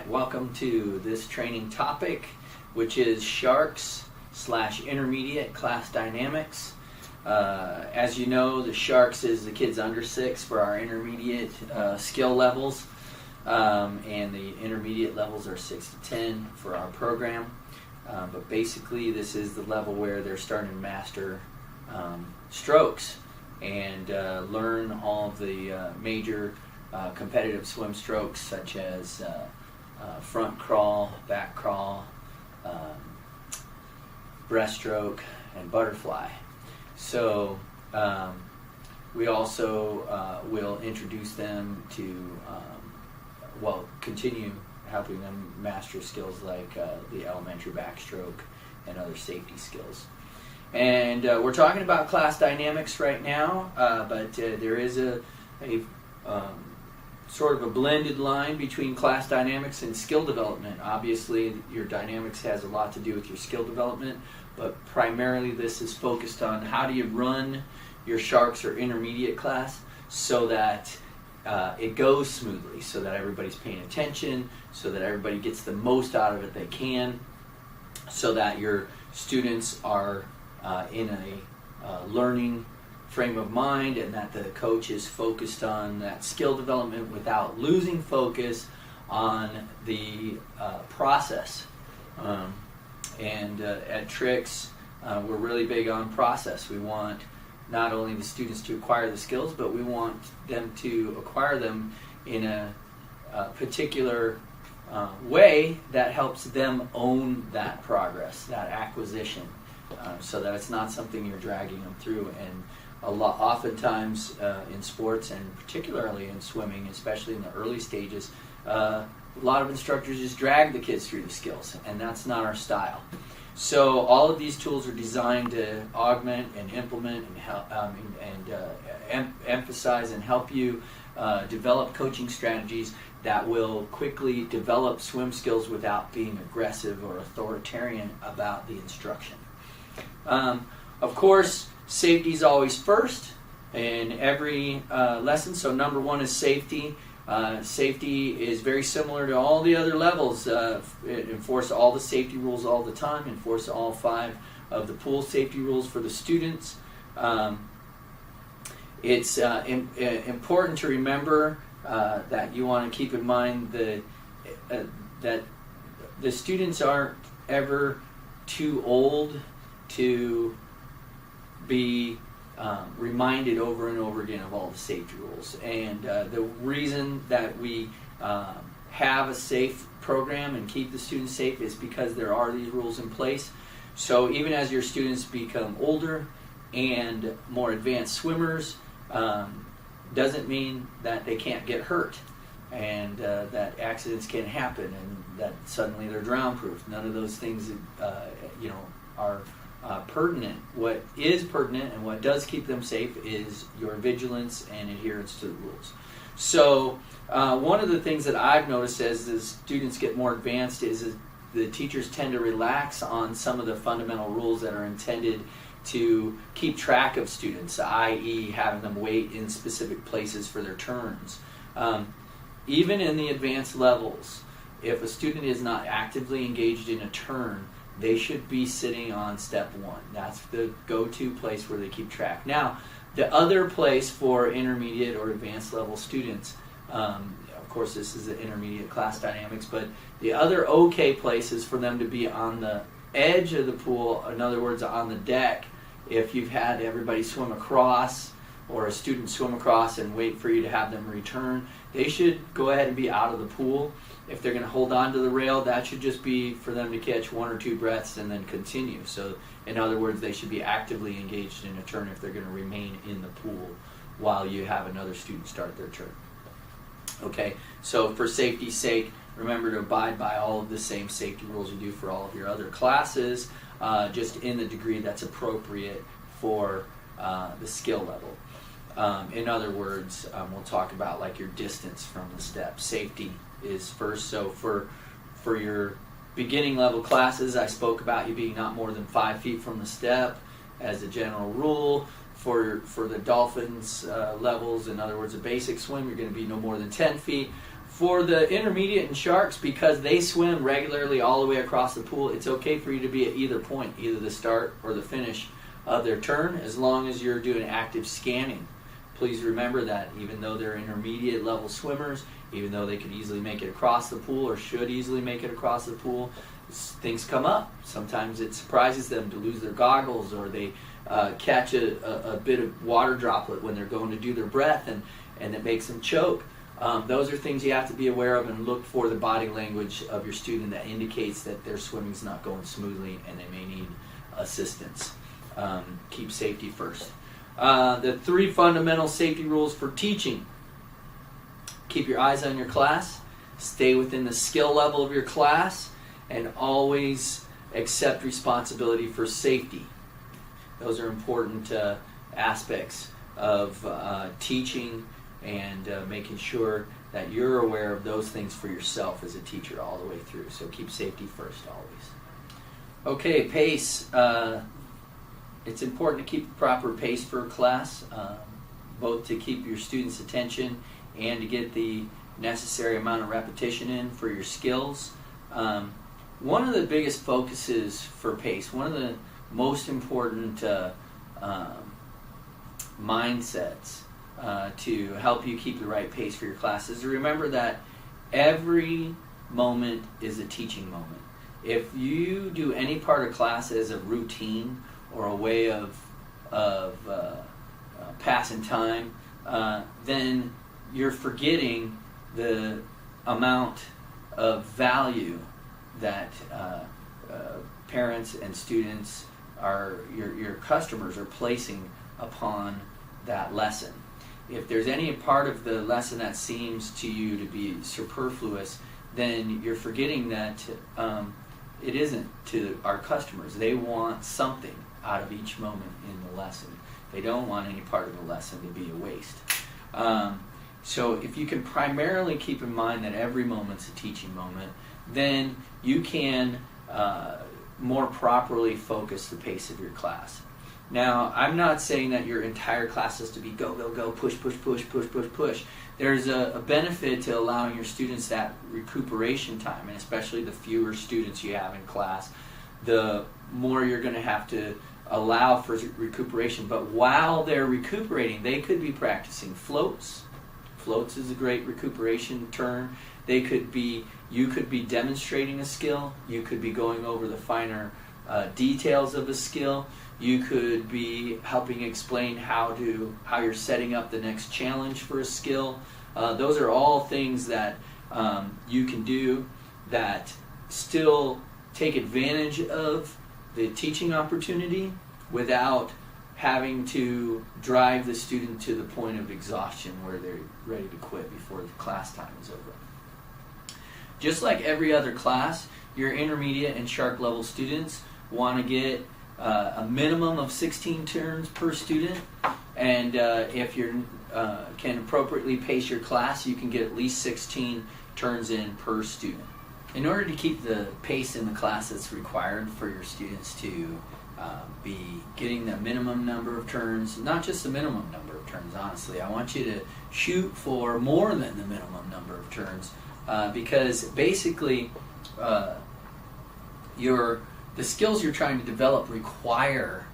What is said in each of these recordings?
Alright, welcome to this training topic, which is Sharks/Intermediate Class Dynamics. As you know, the Sharks is the kids under 6 for our intermediate skill levels, and the intermediate levels are 6 to 10 for our program. But basically, this is the level where they're starting to master strokes and learn all of the major competitive swim strokes, such as front crawl, back crawl, breaststroke, and butterfly. So we also will introduce them to, continue helping them master skills like the elementary backstroke and other safety skills. And we're talking about class dynamics right now, but there is a sort of a blended line between class dynamics and skill development. Obviously, your dynamics has a lot to do with your skill development, but primarily this is focused on how do you run your Sharks or intermediate class so that it goes smoothly, so that everybody's paying attention, so that everybody gets the most out of it they can, so that your students are in a learning frame of mind, and that the coach is focused on that skill development without losing focus on the process. At Tricks, we're really big on process. We want not only the students to acquire the skills, but we want them to acquire them in a particular way that helps them own that progress, that acquisition, so that it's not something you're dragging them through. And oftentimes in sports, and particularly in swimming, especially in the early stages, a lot of instructors just drag the kids through the skills, and that's not our style. So all of these tools are designed to augment and implement and help, emphasize and help you develop coaching strategies that will quickly develop swim skills without being aggressive or authoritarian about the instruction. Of course, safety is always first in every lesson. So number one is safety. Safety is very similar to all the other levels. Enforce all the safety rules all the time. Enforce all 5 of the pool safety rules for the students. It's important to remember that you want to keep in mind that the students aren't ever too old to be reminded over and over again of all the safety rules. And the reason that we have a safe program and keep the students safe is because there are these rules in place. So even as your students become older and more advanced swimmers, doesn't mean that they can't get hurt, and that accidents can happen, and that suddenly they're drown-proof. None of those things are pertinent. What is pertinent and what does keep them safe is your vigilance and adherence to the rules. So one of the things that I've noticed as the students get more advanced is the teachers tend to relax on some of the fundamental rules that are intended to keep track of students, i.e. having them wait in specific places for their turns. Even in the advanced levels, if a student is not actively engaged in a turn, they should be sitting on step 1. That's the go-to place where they keep track. Now, the other place for intermediate or advanced level students, of course this is the intermediate class dynamics, but the other okay place is for them to be on the edge of the pool, in other words, on the deck. If you've had everybody swim across, or a student swim across and wait for you to have them return, they should go ahead and be out of the pool. If they're going to hold on to the rail, that should just be for them to catch 1 or 2 breaths and then continue. So in other words, they should be actively engaged in a turn if they're going to remain in the pool while you have another student start their turn. Okay, so for safety's sake, remember to abide by all of the same safety rules you do for all of your other classes, just in the degree that's appropriate for the skill level. In other words, we'll talk about like your distance from the step. Safety is first. So for your beginning level classes, I spoke about you being not more than 5 feet from the step as a general rule. For the dolphins levels, in other words, a basic swim, you're going to be no more than 10 feet. For the intermediate and sharks, because they swim regularly all the way across the pool, it's okay for you to be at either point, either the start or the finish of their turn, as long as you're doing active scanning. Please remember that even though they're intermediate level swimmers, even though they could easily make it across the pool or should easily make it across the pool, things come up. Sometimes it surprises them to lose their goggles, or they catch a bit of water droplet when they're going to do their breath, and it makes them choke. Those are things you have to be aware of, and look for the body language of your student that indicates that their swimming's not going smoothly and they may need assistance. Keep safety first. The 3 fundamental safety rules for teaching. Keep your eyes on your class, stay within the skill level of your class, and always accept responsibility for safety. Those are important aspects of teaching, and making sure that you're aware of those things for yourself as a teacher all the way through. So keep safety first always. Okay, pace. It's important to keep the proper pace for a class, both to keep your students' attention and to get the necessary amount of repetition in for your skills. One of the biggest focuses for pace, one of the most important mindsets to help you keep the right pace for your class is to remember that every moment is a teaching moment. If you do any part of class as a routine or a way of passing time, then you're forgetting the amount of value that parents and students, your customers, are placing upon that lesson. If there's any part of the lesson that seems to you to be superfluous, then you're forgetting that it isn't to our customers. They want something out of each moment in the lesson. They don't want any part of the lesson to be a waste. So if you can primarily keep in mind that every moment's a teaching moment, then you can more properly focus the pace of your class. Now, I'm not saying that your entire class is to be go, go, go, push, push, push, push, push, push. There's a benefit to allowing your students that recuperation time, and especially the fewer students you have in class, the more you're going to have to allow for recuperation. But while they're recuperating, they could be practicing floats. Floats is a great recuperation term. You could be demonstrating a skill. You could be going over the finer details of a skill. You could be helping explain how you're setting up the next challenge for a skill. Those are all things that you can do that still take advantage of the teaching opportunity without having to drive the student to the point of exhaustion where they're ready to quit before the class time is over. Just like every other class, your intermediate and shark level students want to get a minimum of 16 turns per student, and if you can appropriately pace your class, you can get at least 16 turns in per student. In order to keep the pace in the class that's required for your students to be getting the minimum number of turns, not just the minimum number of turns, honestly, I want you to shoot for more than the minimum number of turns, because basically the skills you're trying to develop require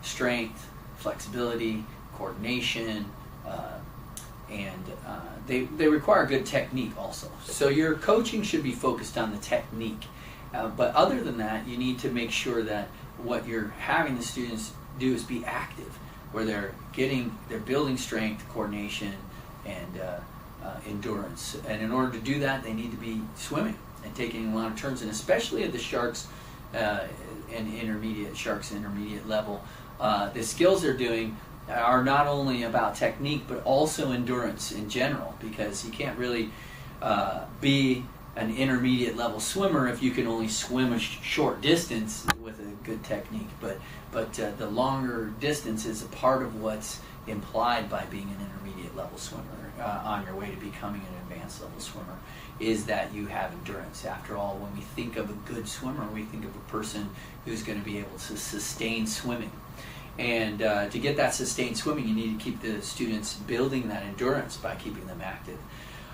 strength, flexibility, coordination, and they require good technique also. So your coaching should be focused on the technique. But other than that, you need to make sure that what you're having the students do is be active, where they're building strength, coordination, and endurance. And in order to do that, they need to be swimming and taking a lot of turns, and especially at the sharks and intermediate level, the skills they're doing are not only about technique but also endurance in general, because you can't really be an intermediate level swimmer if you can only swim a short distance with a good technique. But the longer distance is a part of what's implied by being an intermediate level swimmer on your way to becoming an advanced level swimmer, is that you have endurance. After all, when we think of a good swimmer, we think of a person who's going to be able to sustain swimming. And to get that sustained swimming, you need to keep the students building that endurance by keeping them active.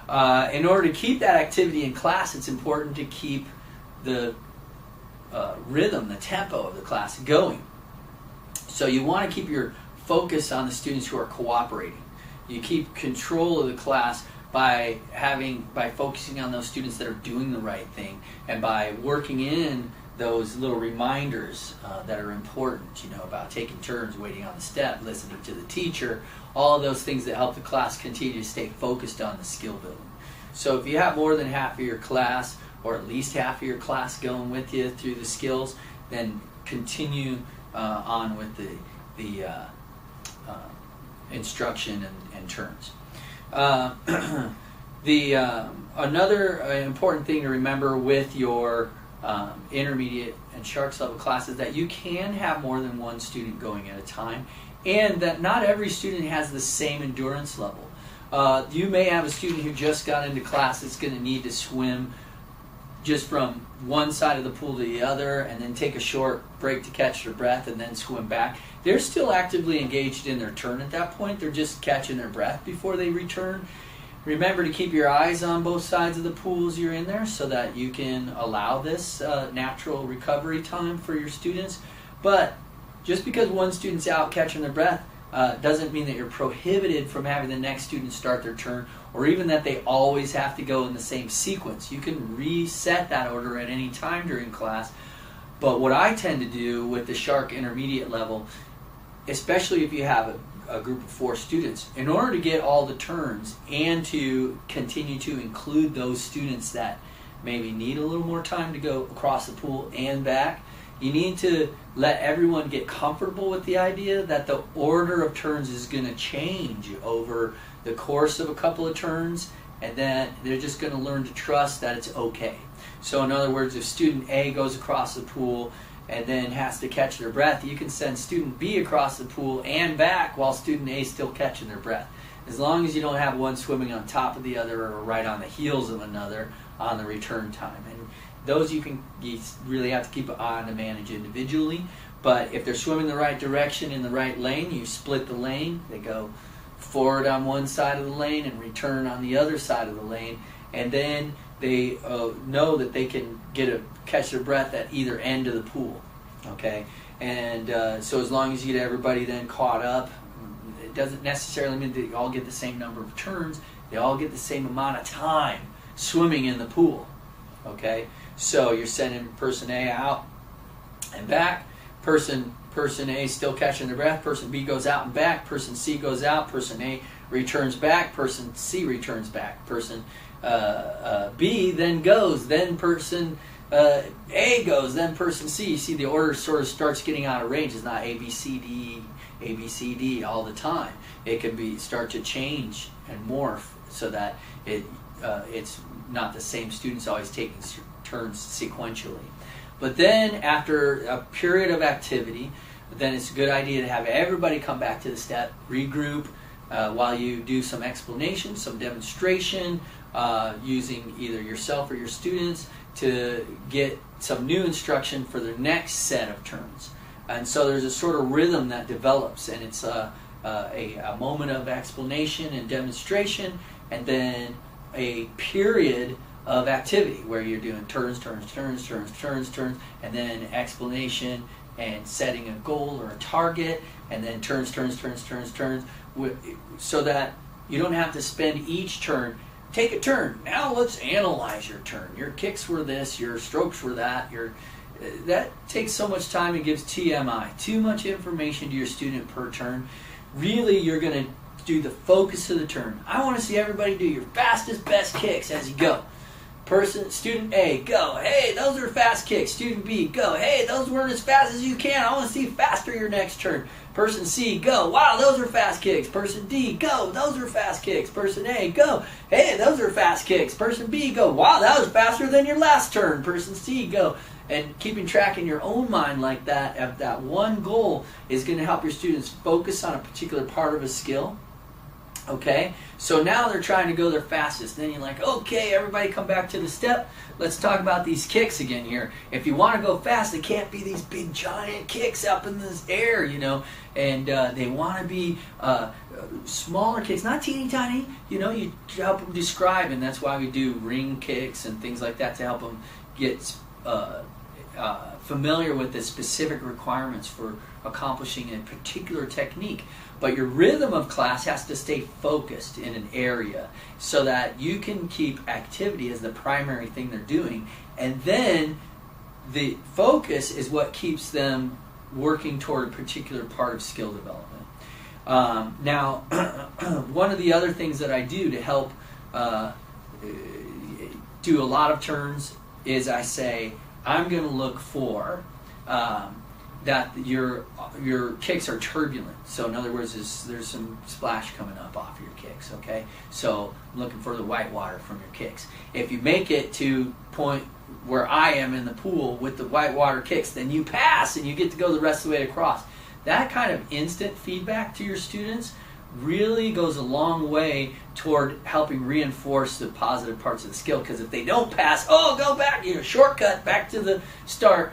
In order to keep that activity in class, it's important to keep the rhythm, the tempo of the class going. So you want to keep your focus on the students who are cooperating. You keep control of the class by focusing on those students that are doing the right thing, and by working in those little reminders that are important, about taking turns, waiting on the step, listening to the teacher, all of those things that help the class continue to stay focused on the skill building. So if you have more than half of your class, or at least half of your class going with you through the skills, then continue on with the instruction and turns. Another important thing to remember with your intermediate and sharks level class is that you can have more than one student going at a time, and that not every student has the same endurance level. You may have a student who just got into class that's going to need to swim just from one side of the pool to the other, and then take a short break to catch their breath, and then swim back. They're still actively engaged in their turn at that point. They're just catching their breath before they return. Remember to keep your eyes on both sides of the pool as you're in there, so that you can allow this natural recovery time for your students. But just because one student's out catching their breath doesn't mean that you're prohibited from having the next student start their turn, or even that they always have to go in the same sequence. You can reset that order at any time during class. But what I tend to do with the shark intermediate level, especially if you have a group of 4 students, in order to get all the turns and to continue to include those students that maybe need a little more time to go across the pool and back, you need to let everyone get comfortable with the idea that the order of turns is going to change over the course of a couple of turns, and that they're just going to learn to trust that it's okay. So in other words, if student A goes across the pool and then has to catch their breath, you can send student B across the pool and back while student A is still catching their breath. As long as you don't have one swimming on top of the other or right on the heels of another on the return time. And those you really have to keep an eye on to manage individually. But if they're swimming the right direction in the right lane, you split the lane. They go forward on one side of the lane and return on the other side of the lane. And then they know that they can catch their breath at either end of the pool. Okay? And so as long as you get everybody then caught up, it doesn't necessarily mean that you all get the same number of turns. They all get the same amount of time swimming in the pool. Okay? So you're sending person A out and back. Person A still catching their breath. Person B goes out and back. Person C goes out. Person A returns back. Person C returns back. Person B then goes. Then person A goes. Then person C. You see the order sort of starts getting out of range. It's not A, B, C, D all the time. It can start to change and morph so that it's not the same students always taking turns sequentially. But then after a period of activity, then it's a good idea to have everybody come back to the step, regroup, while you do some explanation, some demonstration, using either yourself or your students to get some new instruction for their next set of turns. And so there's a sort of rhythm that develops, and it's a moment of explanation and demonstration, and then a period of activity where you're doing turns, and then explanation and setting a goal or a target, and then turns, so that you don't have to spend each turn. Take a turn. Now let's analyze your turn. Your kicks were this, your strokes were that. That takes so much time and gives TMI, too much information to your student per turn. Really, you're going to do the focus of the turn. I want to see everybody do your fastest, best kicks as you go. Student A, go. Hey, those are fast kicks. Student B, go. Hey, those weren't as fast as you can. I want to see faster your next turn. Person C, go. Wow, those are fast kicks. Person D, go. Those are fast kicks. Person A, go. Hey, those are fast kicks. Person B, go. Wow, that was faster than your last turn. Person C, go. And keeping track in your own mind like that of that one goal is going to help your students focus on a particular part of a skill Okay, so now they're trying to go their fastest. Then you're like, okay, everybody come back to the step. Let's talk about these kicks again here. If you want to go fast, they can't be these big giant kicks up in the air, you know. And they want to be smaller kicks, not teeny tiny. You know, you help them describe, and that's why we do ring kicks and things like that to help them get familiar with the specific requirements for accomplishing a particular technique. But your rhythm of class has to stay focused in an area so that you can keep activity as the primary thing they're doing. And then the focus is what keeps them working toward a particular part of skill development. Now, one of the other things that I do to help do a lot of turns is I say, I'm going to look for that your kicks are turbulent. So in other words, there's some splash coming up off your kicks, okay? So I'm looking for the white water from your kicks. If you make it to point where I am in the pool with the white water kicks, then you pass and you get to go the rest of the way across. That kind of instant feedback to your students really goes a long way toward helping reinforce the positive parts of the skill, because if they don't pass, go back, shortcut back to the start,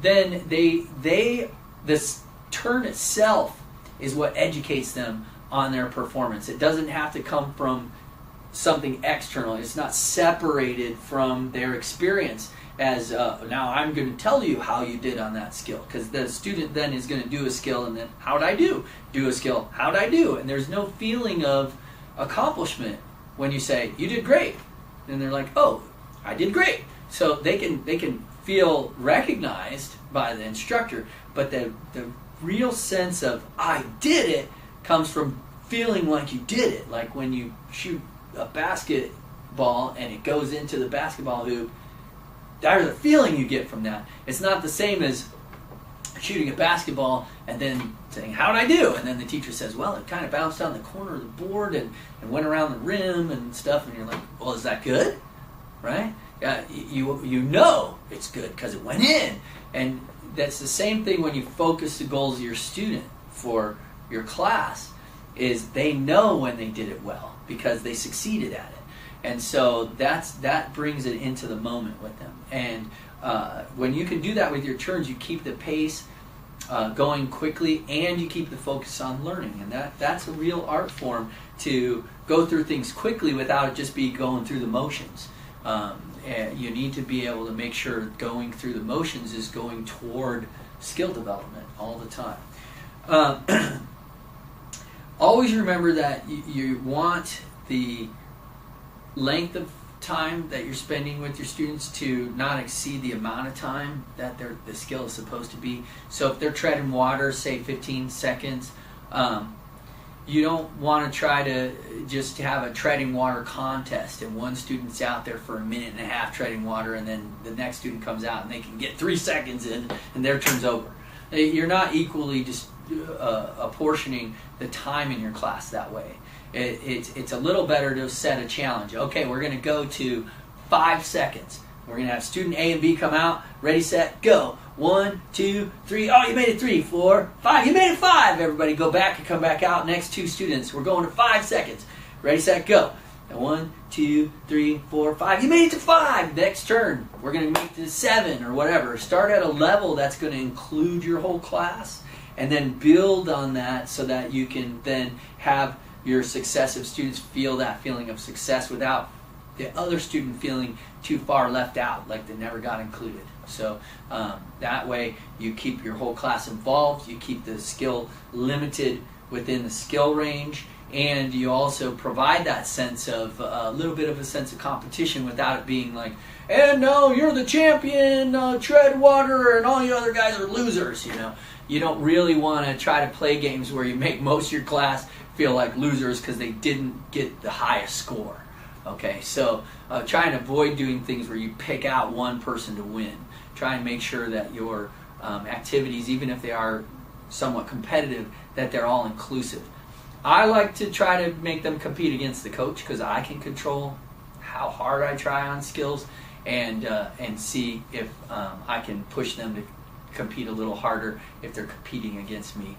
then this turn itself is what educates them on their performance. It doesn't have to come from something external. It's not separated from their experience as now I'm going to tell you how you did on that skill, because the student then is going to do a skill and then how'd I do? Do a skill, how'd I do? And there's no feeling of accomplishment when you say you did great, and they're like, oh, I did great. So they can feel recognized by the instructor, but the real sense of I did it comes from feeling like you did it. Like when you shoot a basketball and it goes into the basketball hoop, there's a feeling you get from that. It's not the same as shooting a basketball and then saying, how'd I do? And then the teacher says, well, it kind of bounced down the corner of the board and went around the rim and stuff, and you're like, well, is that good? Right? You know it's good because it went in. And that's the same thing when you focus the goals of your student for your class, is they know when they did it well because they succeeded at it. And so that brings it into the moment with them. And when you can do that with your turns, you keep the pace going quickly, and you keep the focus on learning. And that's a real art form, to go through things quickly without it just be going through the motions. You need to be able to make sure going through the motions is going toward skill development all the time. Always remember that you want the length of time that you're spending with your students to not exceed the amount of time that the skill is supposed to be. So if they're treading water, say 15 seconds, you don't want to try to just have a treading water contest and one student's out there for a minute and a half treading water, and then the next student comes out and they can get 3 seconds in and their turn's over. You're not equally just apportioning the time in your class that way. It's a little better to set a challenge. Okay, we're going to go to 5 seconds. We're going to have student A and B come out. Ready, set, go. 1, 2, 3. Oh, you made it 3, 4, 5. You made it 5. Everybody go back and come back out. Next 2 students. We're going to 5 seconds. Ready, set, go. And 1, 2, 3, 4, 5. You made it to 5. Next turn. We're going to make it to 7 or whatever. Start at a level that's going to include your whole class, and then build on that so that you can then have your successive students feel that feeling of success without the other student feeling too far left out, like they never got included. So that way you keep your whole class involved, you keep the skill limited within the skill range, and you also provide that sense of a little bit of a sense of competition without it being like, and no, you're the champion, tread water, and all you other guys are losers. You don't really want to try to play games where you make most of your class feel like losers because they didn't get the highest score. Okay, so try and avoid doing things where you pick out one person to win. Try and make sure that your activities, even if they are somewhat competitive, that they're all inclusive. I like to try to make them compete against the coach because I can control how hard I try on skills, and see if I can push them to compete a little harder if they're competing against me.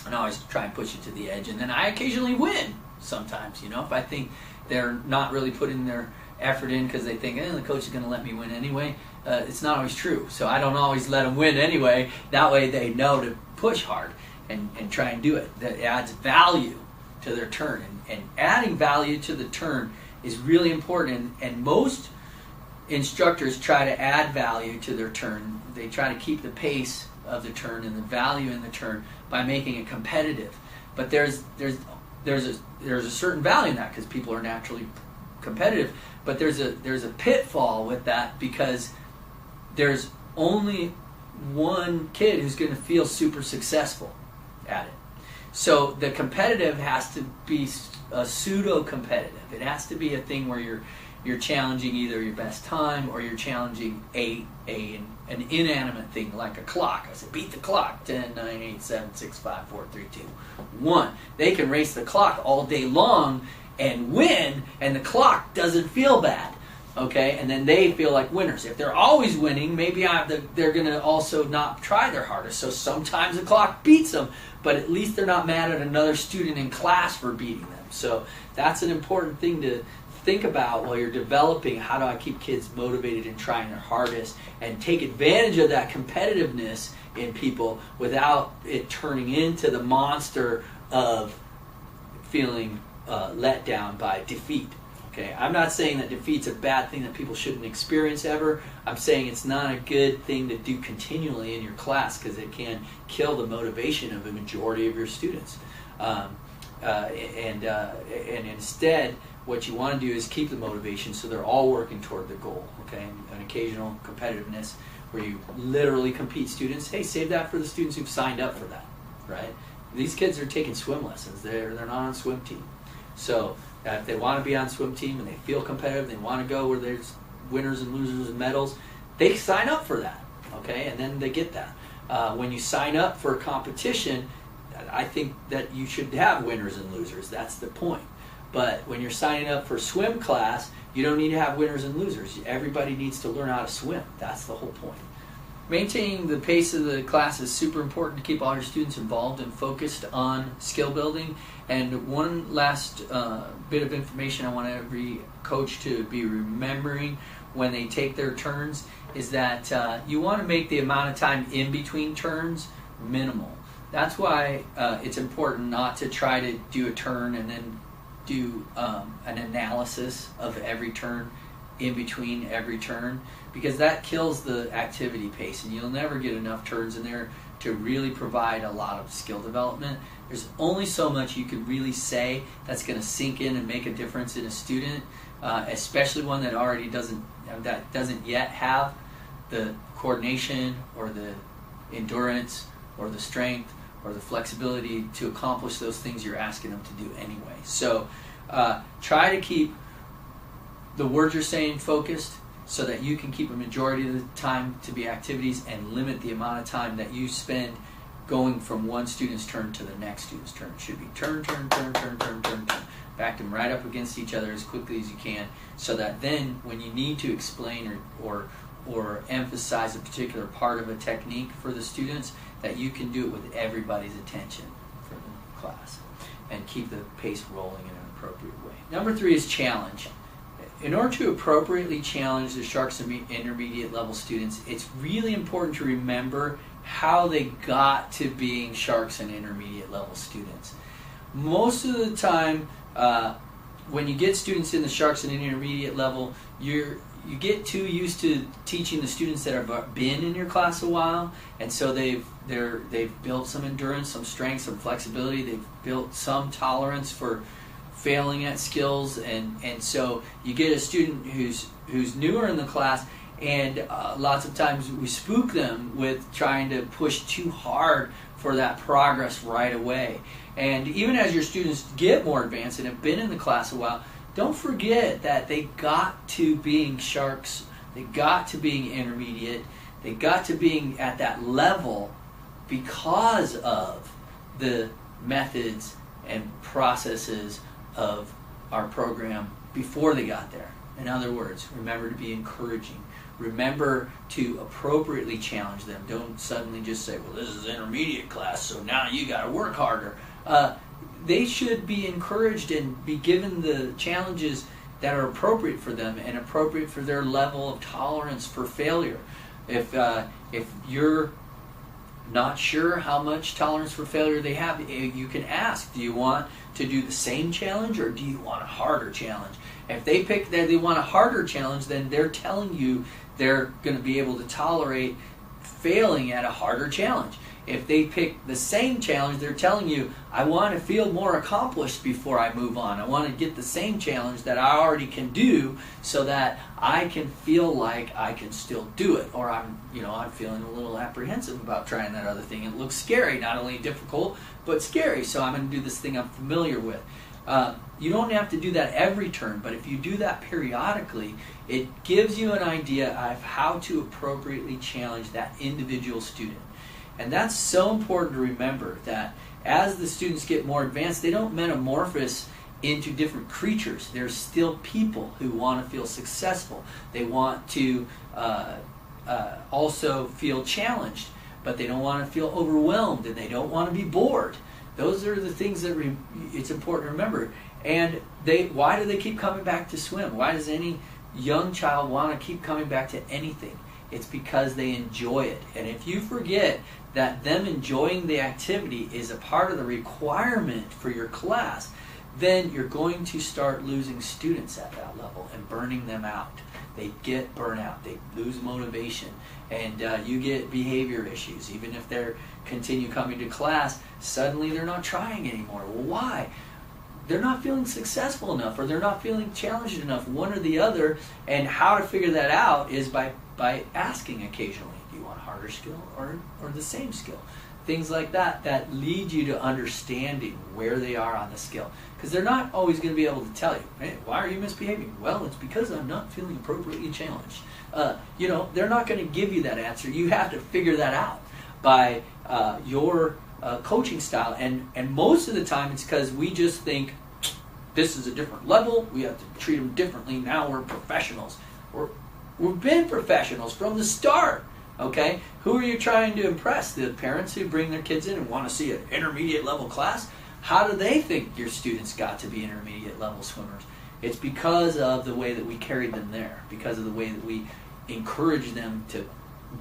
and I always try and push it to the edge. And then I occasionally win sometimes, if I think they're not really putting their effort in because they think, the coach is going to let me win anyway. It's not always true. So I don't always let them win anyway. That way they know to push hard and try and do it. That adds value to their turn. And adding value to the turn is really important. And most instructors try to add value to their turn. They try to keep the pace of the turn and the value in the turn by making it competitive. But there's a certain value in that because people are naturally competitive. But there's a pitfall with that because there's only one kid who's going to feel super successful at it. So the competitive has to be a pseudo-competitive. It has to be a thing where you're challenging either your best time or you're challenging an inanimate thing like a clock. I said, beat the clock. 10, 9, 8, 7, 6, 5, 4, 3, 2, 1. They can race the clock all day long and win, and the clock doesn't feel bad. Okay, and then they feel like winners. If they're always winning, maybe they're going to also not try their hardest. So sometimes the clock beats them, but at least they're not mad at another student in class for beating them. So that's an important thing to think about while you're developing. How do I keep kids motivated and trying their hardest and take advantage of that competitiveness in people without it turning into the monster of feeling let down by defeat. Okay, I'm not saying that defeat's a bad thing that people shouldn't experience ever. I'm saying it's not a good thing to do continually in your class because it can kill the motivation of a majority of your students. And instead, what you want to do is keep the motivation so they're all working toward the goal. Okay, an occasional competitiveness where you literally compete students. Hey, save that for the students who've signed up for that, right? These kids are taking swim lessons. They're not on a swim team, so. If they want to be on swim team and they feel competitive, they want to go where there's winners and losers and medals, they sign up for that, okay? And then they get that. When you sign up for a competition, I think that you should have winners and losers. That's the point. But when you're signing up for swim class, you don't need to have winners and losers. Everybody needs to learn how to swim. That's the whole point. Maintaining the pace of the class is super important to keep all your students involved and focused on skill building. And one last bit of information I want every coach to be remembering when they take their turns is that you want to make the amount of time in between turns minimal. That's why it's important not to try to do a turn and then do an analysis of every turn in between every turn, because that kills the activity pace and you'll never get enough turns in there to really provide a lot of skill development. There's only so much you could really say that's going to sink in and make a difference in a student, especially one that doesn't yet have the coordination or the endurance or the strength or the flexibility to accomplish those things you're asking them to do anyway. So try to keep the words you're saying focused so that you can keep a majority of the time to be activities and limit the amount of time that you spend going from one student's turn to the next student's turn. It should be turn. Back them right up against each other as quickly as you can so that then when you need to explain or emphasize a particular part of a technique for the students, that you can do it with everybody's attention for the class and keep the pace rolling in an appropriate way. Number 3 is challenge. In order to appropriately challenge the Sharks intermediate level students, it's really important to remember how they got to being Sharks and intermediate level students. Most of the time, when you get students in the Sharks and intermediate level, you get too used to teaching the students that have been in your class a while, and so they've built some endurance, some strength, some flexibility. They've built some tolerance for failing at skills, and so you get a student who's newer in the class, and lots of times we spook them with trying to push too hard for that progress right away. And even as your students get more advanced and have been in the class a while, don't forget that they got to being Sharks, they got to being intermediate, they got to being at that level because of the methods and processes of our program before they got there. In other words, remember to be encouraging. Remember to appropriately challenge them. Don't suddenly just say, well, this is intermediate class, so now you got to work harder. They should be encouraged and be given the challenges that are appropriate for them and appropriate for their level of tolerance for failure. If you're not sure how much tolerance for failure they have, you can ask, do you want to do the same challenge or do you want a harder challenge? If they pick that they want a harder challenge, then they're telling you they're going to be able to tolerate failing at a harder challenge. If they pick the same challenge, they're telling you, I want to feel more accomplished before I move on. I want to get the same challenge that I already can do so that I can feel like I can still do it. Or I'm feeling a little apprehensive about trying that other thing. It looks scary, not only difficult, but scary. So I'm going to do this thing I'm familiar with. You don't have to do that every turn, but if you do that periodically, it gives you an idea of how to appropriately challenge that individual student. And that's so important to remember, that as the students get more advanced, they don't metamorphose into different creatures. They're still people who want to feel successful. They want to also feel challenged, but they don't want to feel overwhelmed, and they don't want to be bored. Those are the things that it's important to remember. And why do they keep coming back to swim? Why does any young child want to keep coming back to anything? It's because they enjoy it. And if you forget that them enjoying the activity is a part of the requirement for your class, then you're going to start losing students at that level and burning them out. They get burnout, they lose motivation, and you get behavior issues. Even if they continue coming to class, suddenly they're not trying anymore. Well, why? They're not feeling successful enough, or they're not feeling challenged enough, one or the other. And how to figure that out is by asking occasionally, do you want a harder skill or the same skill? Things like that lead you to understanding where they are on the skill. Because they're not always going to be able to tell you, hey, why are you misbehaving? Well, it's because I'm not feeling appropriately challenged. They're not going to give you that answer. You have to figure that out by your coaching style. And most of the time it's because we just think, this is a different level, we have to treat them differently, now we're professionals. We've been professionals from the start, okay? Who are you trying to impress? The parents who bring their kids in and want to see an intermediate level class? How do they think your students got to be intermediate level swimmers? It's because of the way that we carried them there, because of the way that we encouraged them to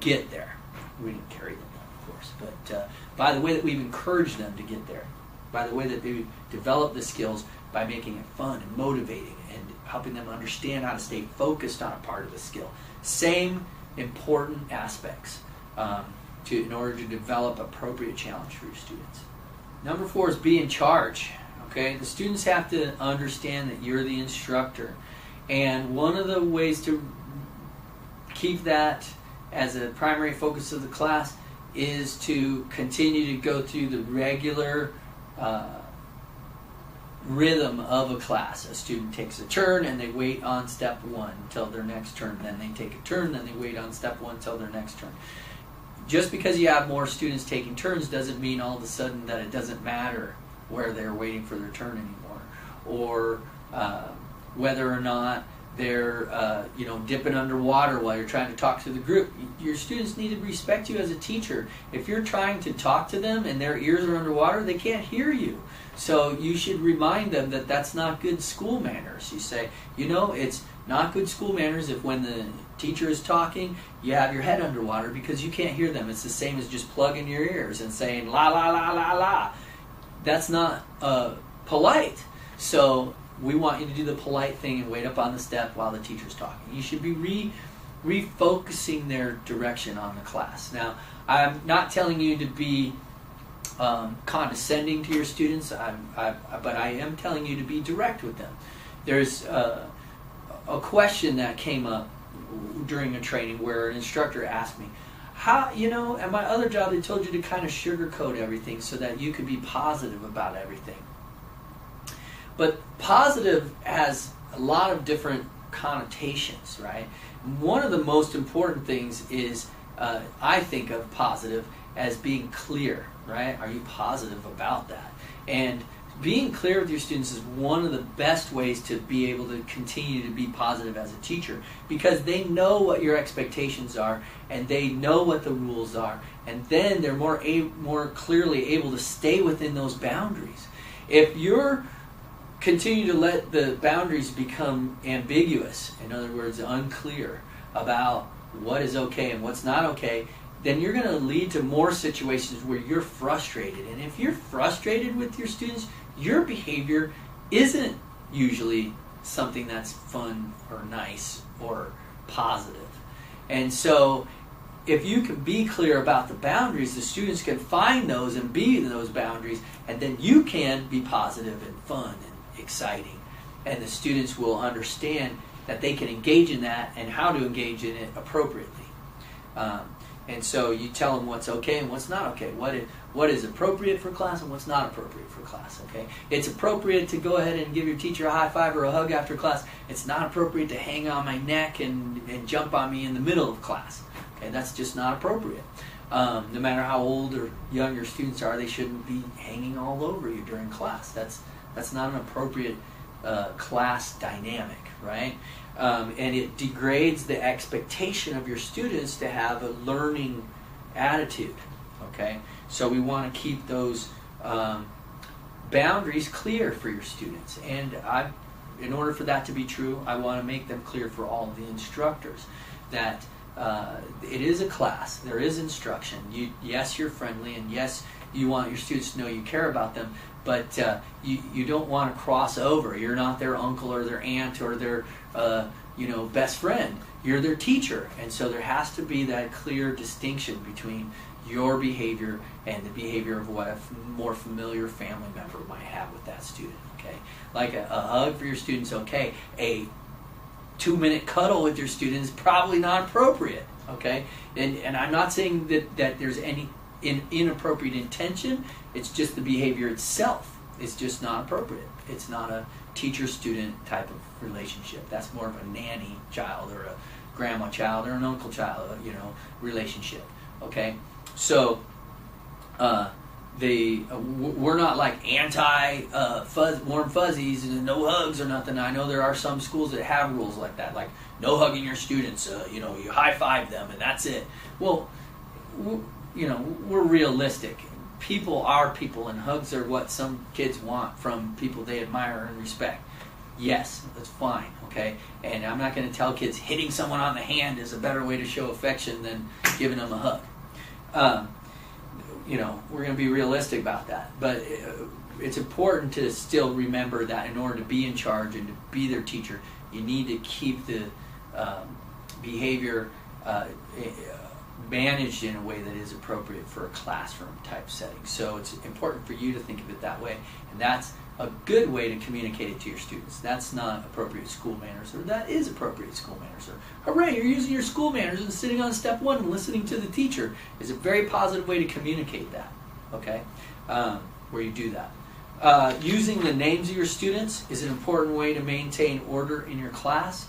get there. We didn't carry them there, of course, but by the way that we've encouraged them to get there, by the way that they develop the skills, by making it fun and motivating and helping them understand how to stay focused on a part of the skill. Same important aspects in order to develop appropriate challenge for your students. Number 4 is be in charge. Okay, the students have to understand that you're the instructor, and one of the ways to keep that as a primary focus of the class is to continue to go through the regular rhythm of a class. A student takes a turn and they wait on step 1 until their next turn. Then they take a turn, then they wait on step 1 until their next turn. Just because you have more students taking turns doesn't mean all of a sudden that it doesn't matter where they're waiting for their turn anymore, or whether or not they're dipping underwater while you're trying to talk to the group. Your students need to respect you as a teacher. If you're trying to talk to them and their ears are underwater, they can't hear you. So you should remind them that that's not good school manners. You say, it's not good school manners if when the teacher is talking, you have your head underwater because you can't hear them. It's the same as just plugging your ears and saying la la la la la. That's not polite. So we want you to do the polite thing and wait up on the step while the teacher's talking. You should be refocusing their direction on the class. Now, I'm not telling you to be condescending to your students, but I am telling you to be direct with them. There's a question that came up during a training where an instructor asked me, how, at my other job they told you to kind of sugarcoat everything so that you could be positive about everything. But positive has a lot of different connotations, right? One of the most important things is, I think of positive as being clear, right? Are you positive about that? And being clear with your students is one of the best ways to be able to continue to be positive as a teacher, because they know what your expectations are and they know what the rules are, and then they're more clearly able to stay within those boundaries. If you're continue to let the boundaries become ambiguous, in other words, unclear about what is okay and what's not okay, then you're going to lead to more situations where you're frustrated. And if you're frustrated with your students, your behavior isn't usually something that's fun or nice or positive. And so if you can be clear about the boundaries, the students can find those and be in those boundaries, and then you can be positive and fun and exciting. And the students will understand that they can engage in that and how to engage in it appropriately. And so you tell them what's okay and what's not okay. What is appropriate for class and what's not appropriate for class. Okay, it's appropriate to go ahead and give your teacher a high five or a hug after class. It's not appropriate to hang on my neck and jump on me in the middle of class. Okay, that's just not appropriate. No matter how old or young your students are, they shouldn't be hanging all over you during class. That's not an appropriate class dynamic, right? And it degrades the expectation of your students to have a learning attitude. Okay, so we want to keep those boundaries clear for your students, and in order for that to be true, I want to make them clear for all of the instructors that it is a class, there is instruction. Yes, you're friendly, and yes, you want your students to know you care about them, but you don't want to cross over. You're not their uncle or their aunt or their best friend. You're their teacher, and so there has to be that clear distinction between your behavior and the behavior of what a more familiar family member might have with that student. Okay, like a hug for your students, okay. A 2-minute cuddle with your student is probably not appropriate. Okay, and I'm not saying that there's any inappropriate intention. It's just the behavior itself is just not appropriate. It's not a teacher-student type of relationship. That's more of a nanny child or a grandma child or an uncle child, relationship. Okay, so we're not like anti warm fuzzies and no hugs or nothing. I know there are some schools that have rules like that, like no hugging your students. You high five them and that's it. Well, we're realistic. People are people, and hugs are what some kids want from people they admire and respect. Yes, that's fine, okay? And I'm not going to tell kids hitting someone on the hand is a better way to show affection than giving them a hug. We're going to be realistic about that. But it's important to still remember that in order to be in charge and to be their teacher, you need to keep the behavior managed in a way that is appropriate for a classroom type setting. So it's important for you to think of it that way, and that's a good way to communicate it to your students. That's not appropriate school manners, or that is appropriate school manners, or hooray, you're using your school manners and sitting on step 1 and listening to the teacher is a very positive way to communicate that, okay, where you do that. Using the names of your students is an important way to maintain order in your class.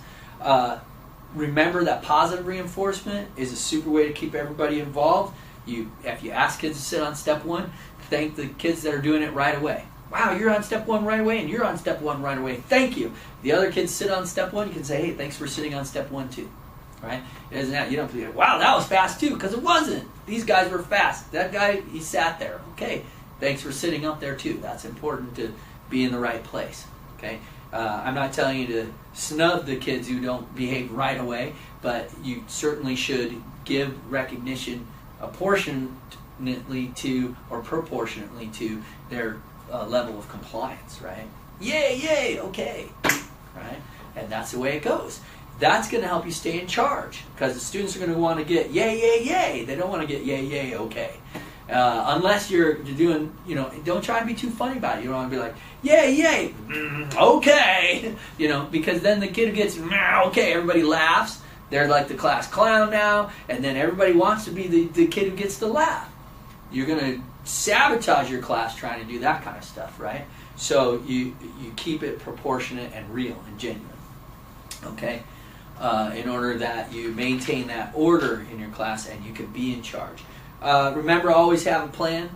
Remember that positive reinforcement is a super way to keep everybody involved. If you ask kids to sit on step 1, thank the kids that are doing it right away. Wow, you're on step 1 right away, and you're on step 1 right away. Thank you. The other kids sit on step 1, you can say, hey, thanks for sitting on step 1 too. Right? You don't have to be like, wow, that was fast too, because it wasn't. These guys were fast. That guy, he sat there. Okay, thanks for sitting up there too. That's important to be in the right place. Okay. I'm not telling you to snub the kids who don't behave right away, but you certainly should give recognition proportionately to their level of compliance, right? Yay, okay, right? And that's the way it goes. That's going to help you stay in charge, because the students are going to want to get yay. They don't want to get yay, okay. Unless you're doing, don't try and be too funny about it. You don't want to be like, yay, okay, because then the kid gets, okay, everybody laughs. They're like the class clown now, and then everybody wants to be the kid who gets to laugh. You're going to sabotage your class trying to do that kind of stuff, right? So you keep it proportionate and real and genuine, okay? In order that you maintain that order in your class and you can be in charge. Remember, always have a plan.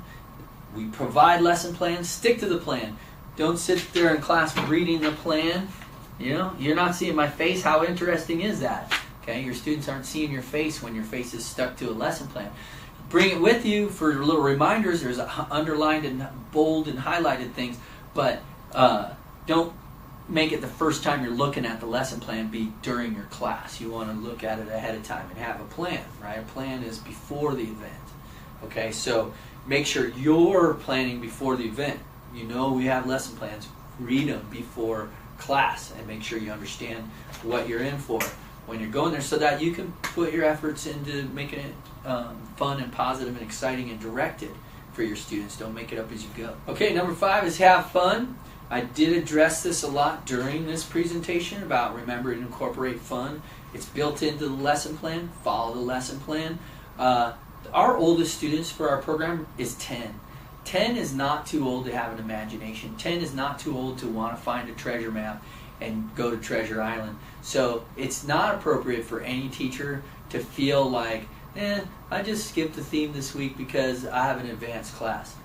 We provide lesson plans. Stick to the plan. Don't sit there in class reading the plan. You know, you're not seeing my face. How interesting is that? Okay, your students aren't seeing your face when your face is stuck to a lesson plan. Bring it with you for little reminders. There's underlined and bold and highlighted things, but don't make it the first time you're looking at the lesson plan be during your class. You want to look at it ahead of time and have a plan, right? A plan is before the event. Okay, so make sure you're planning before the event. You know we have lesson plans. Read them before class and make sure you understand what you're in for when you're going there so that you can put your efforts into making it fun and positive and exciting and directed for your students. Don't make it up as you go. Okay, number 5 is have fun. I did address this a lot during this presentation about remembering to incorporate fun. It's built into the lesson plan. Follow the lesson plan. Our oldest students for our program is 10. 10 is not too old to have an imagination. 10 is not too old to want to find a treasure map and go to Treasure Island. So it's not appropriate for any teacher to feel like, I just skipped the theme this week because I have an advanced class.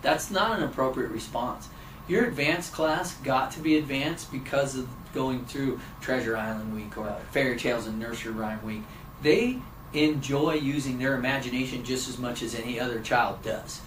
That's not an appropriate response. Your advanced class got to be advanced because of going through Treasure Island Week or Fairy Tales and Nursery Rhyme Week. They enjoy using their imagination just as much as any other child does.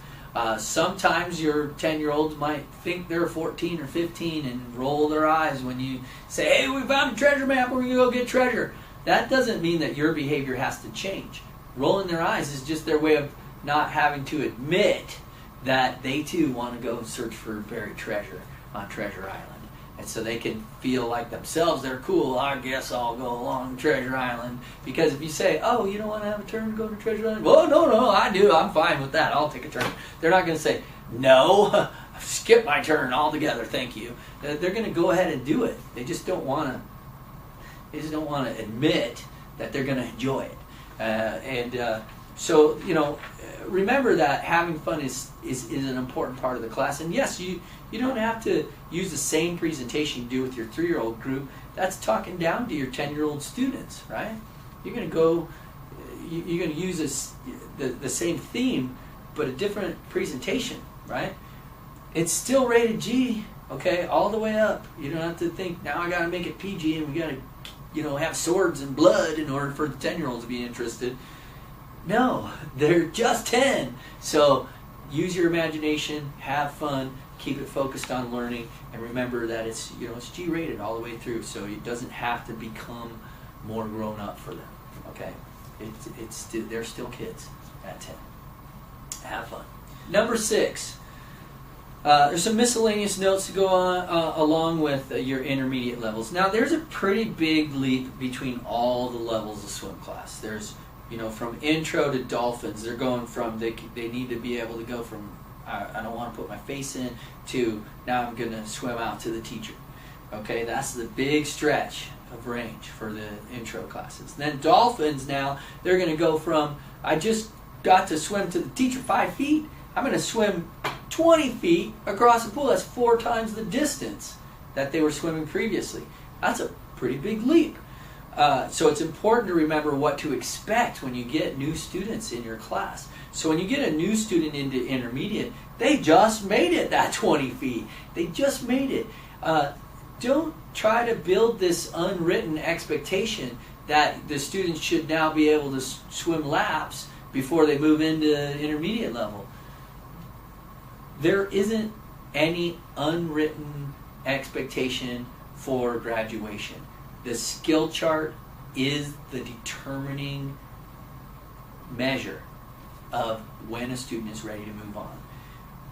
Sometimes your 10-year-olds might think they're 14 or 15 and roll their eyes when you say, hey, we found a treasure map, we're going to go get treasure. That doesn't mean that your behavior has to change. Rolling their eyes is just their way of not having to admit that they too want to go search for buried treasure on Treasure Island. And so they can feel like themselves, they're cool, I guess I'll go along Treasure Island. Because if you say, oh, you don't want to have a turn to go to Treasure Island? Well, no, I do, I'm fine with that, I'll take a turn. They're not going to say, no, skip my turn altogether, thank you. They're going to go ahead and do it. They just don't want to admit that they're going to enjoy it. So, remember that having fun is an important part of the class. And yes, you don't have to use the same presentation you do with your 3-year-old group. That's talking down to your 10-year-old students, right? You're going to use the same theme, but a different presentation, right? It's still rated G, okay, all the way up. You don't have to think, now I got to make it PG and we got to, have swords and blood in order for the 10-year-olds to be interested. No, they're just 10. So use your imagination, have fun, keep it focused on learning, and remember that it's G-rated all the way through, so it doesn't have to become more grown up for them. Okay, they're still kids at 10. Have fun. Number 6. There's some miscellaneous notes to go on along with your intermediate levels. Now, there's a pretty big leap between all the levels of swim class. There's from intro to dolphins, they're going from, they need to be able to go from, I don't want to put my face in, to now I'm going to swim out to the teacher. Okay, that's the big stretch of range for the intro classes. Then dolphins now, they're going to go from, I just got to swim to the teacher 5 feet, I'm going to swim 20 feet across the pool. That's 4 times the distance that they were swimming previously. That's a pretty big leap. So it's important to remember what to expect when you get new students in your class. So when you get a new student into intermediate, they just made it that 20 feet. They just made it. Don't try to build this unwritten expectation that the students should now be able to swim laps before they move into intermediate level. There isn't any unwritten expectation for graduation. The skill chart is the determining measure of when a student is ready to move on.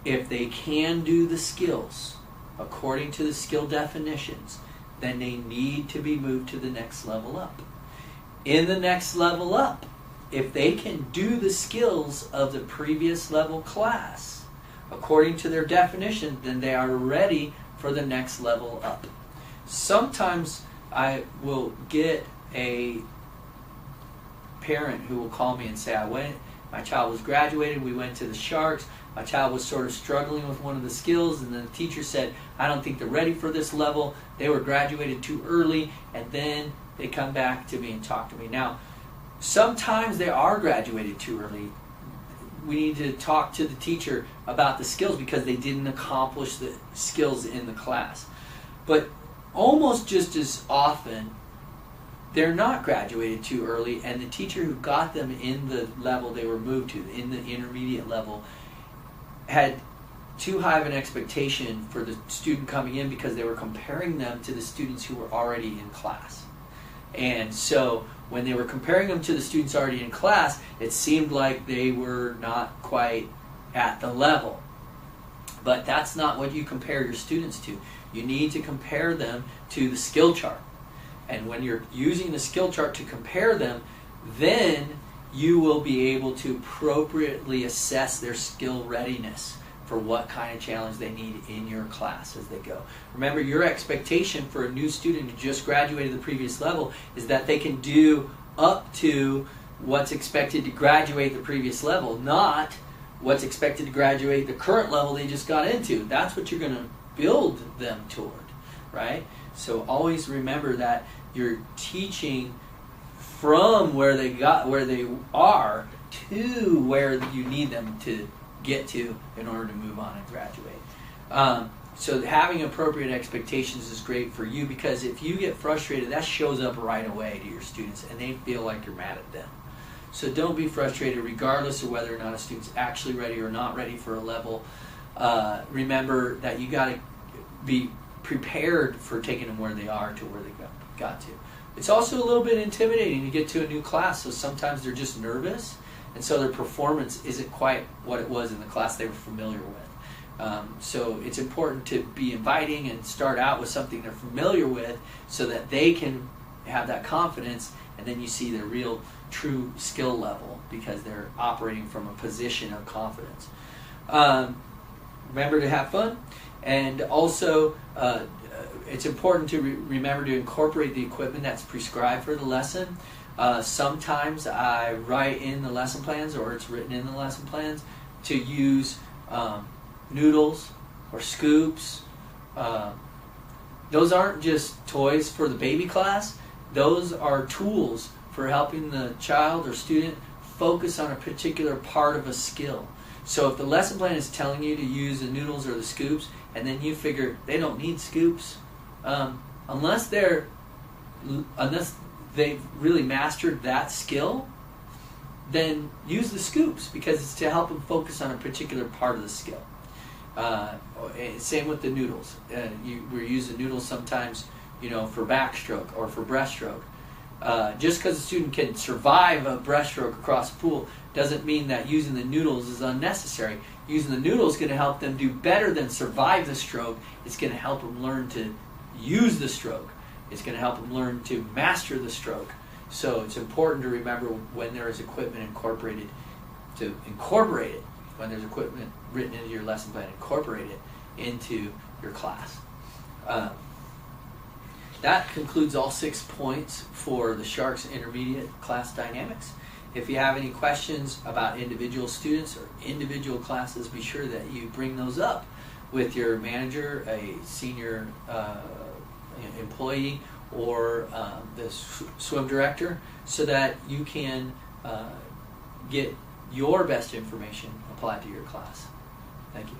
If they can do the skills according to the skill definitions, then they need to be moved to the next level up. In the next level up, if they can do the skills of the previous level class according to their definition, then they are ready for the next level up. Sometimes I will get a parent who will call me and say, my child was graduated, we went to the Sharks, my child was sort of struggling with one of the skills, and the teacher said, I don't think they're ready for this level, they were graduated too early, and then they come back to me and talk to me. Now, sometimes they are graduated too early. we need to talk to the teacher about the skills because they didn't accomplish the skills in the class. But almost just as often, they're not graduated too early, and the teacher who got them in the level they were moved to, in the intermediate level, had too high of an expectation for the student coming in because they were comparing them to the students who were already in class. And so when they were comparing them to the students already in class, it seemed like they were not quite at the level. But that's not what you compare your students to. You need to compare them to the skill chart. And when you're using the skill chart to compare them, then you will be able to appropriately assess their skill readiness for what kind of challenge they need in your class as they go. Remember, your expectation for a new student who just graduated the previous level is that they can do up to what's expected to graduate the previous level, not what's expected to graduate the current level they just got into. That's what you're going to build them toward, right? So always remember that you're teaching from where they are to where you need them to get to in order to move on and graduate. So having appropriate expectations is great for you, because if you get frustrated, that shows up right away to your students and they feel like you're mad at them. So don't be frustrated regardless of whether or not a student's actually ready or not ready for a level. Remember that you got to be prepared for taking them where they are to where they got to. It's also a little bit intimidating to get to a new class, so sometimes they're just nervous, and so their performance isn't quite what it was in the class they were familiar with. So it's important to be inviting and start out with something they're familiar with so that they can have that confidence, and then you see their real, true skill level because they're operating from a position of confidence. Remember to have fun, and also it's important to remember to incorporate the equipment that's prescribed for the lesson. Sometimes I write in the lesson plans, or it's written in the lesson plans, to use noodles or scoops. Those aren't just toys for the baby class. Those are tools for helping the child or student focus on a particular part of a skill. So if the lesson plan is telling you to use the noodles or the scoops, and then you figure they don't need scoops, unless they've really mastered that skill, then use the scoops, because it's to help them focus on a particular part of the skill. Same with the noodles. We use the noodles sometimes, for backstroke or for breaststroke. Just because a student can survive a breaststroke across the pool doesn't mean that using the noodles is unnecessary. Using the noodles is going to help them do better than survive the stroke. It's going to help them learn to use the stroke. It's going to help them learn to master the stroke. So it's important to remember when there is equipment incorporated, to incorporate it. When there's equipment written into your lesson plan, incorporate it into your class. That concludes all 6 points for the Sharks Intermediate Class Dynamics. If you have any questions about individual students or individual classes, be sure that you bring those up with your manager, a senior employee, or the swim director, so that you can get your best information applied to your class. Thank you.